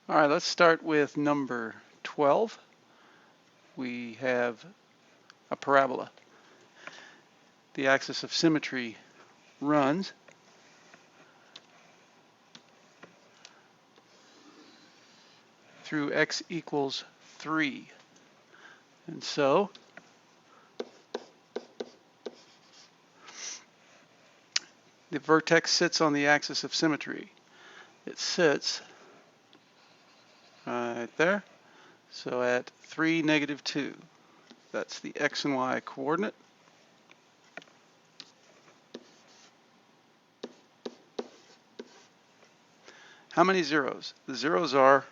All right, let's start with number 12. We have a parabola. The axis of symmetry runs through x equals 3. And so the vertex sits on the axis of symmetry. It sits right there. So at 3, -2. That's the x and y coordinate. How many zeros? The zeros are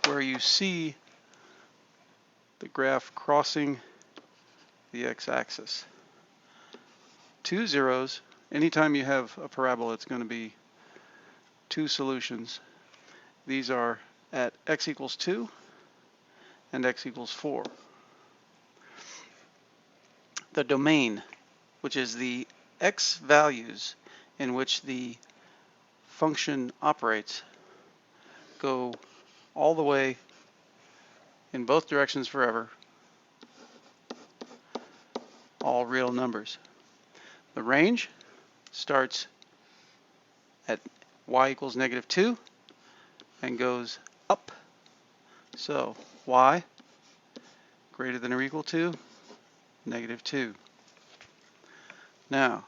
where you see the graph crossing the x-axis. 2 zeros. Anytime you have a parabola, it's going to be 2 solutions. These are at x equals 2 and x equals 4. The domain, which is the x values in which the function operates, go all the way in both directions forever, all real numbers. The range starts at y equals -2 and goes up. So y greater than or equal to -2. Now,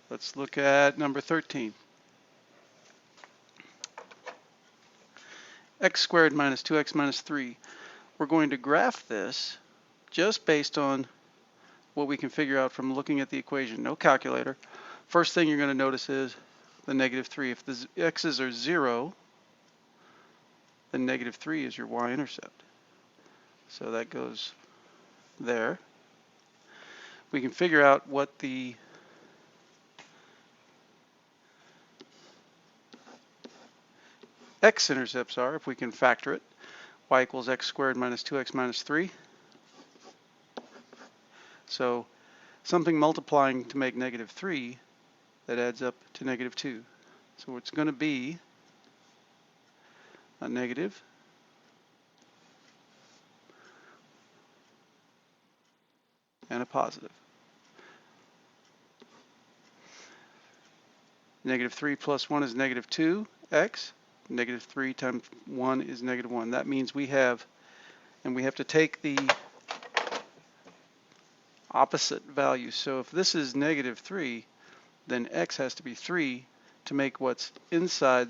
let's look at number 13. X squared minus 2x minus 3. We're going to graph this just based on what we can figure out from looking at the equation. No calculator. First thing you're going to notice is the -3. If the x's are 0, then -3 is your y-intercept. So that goes there. We can figure out what the x-intercepts are if we can factor it. Y equals x squared minus 2x minus 3. So something multiplying to make -3, that adds up to -2. So it's going to be a negative and a positive. -3 plus 1 is -2x. -3 times 1 is -1. That means we have to take the opposite value. So if this is -3, then x has to be 3 to make what's inside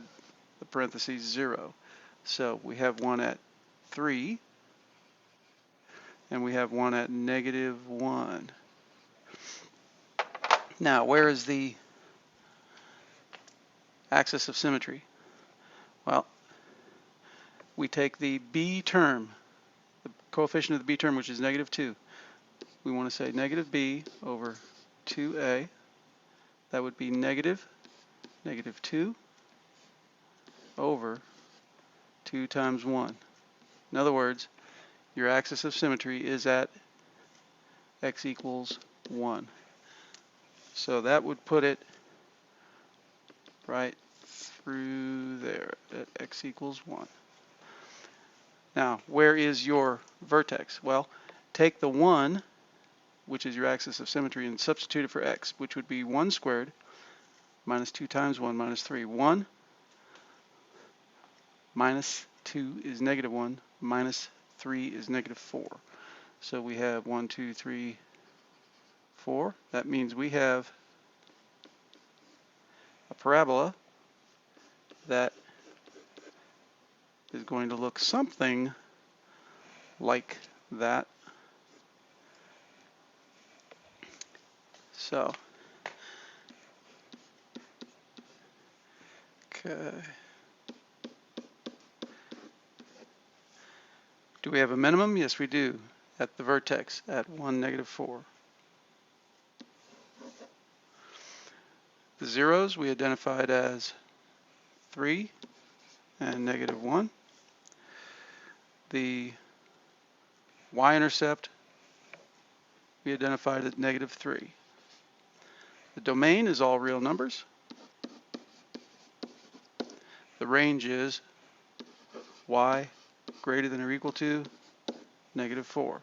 the parentheses 0. So we have one at 3, and we have one at -1. Now, where is the axis of symmetry? Well, we take the b term, the coefficient of the b term, which is -2. We want to say -b over 2a. That would be -2 over 2 times 1. In other words, your axis of symmetry is at x equals 1. So that would put it right through there at x equals 1. Now, where is your vertex? Well, take the 1, which is your axis of symmetry, and substitute it for x, which would be 1 squared minus 2 times 1 minus 3. 1 minus 2 is -1, minus 3 is -4. So we have 1, 2, 3, 4. That means we have a parabola that is going to look something like that. So, okay. Do we have a minimum? Yes, we do, at the vertex at 1, -4. The zeros we identified as 3 and -1. The y-intercept we identified at -3. The domain is all real numbers. range is y greater than or equal to -4.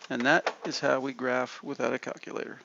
And that is how we graph without a calculator.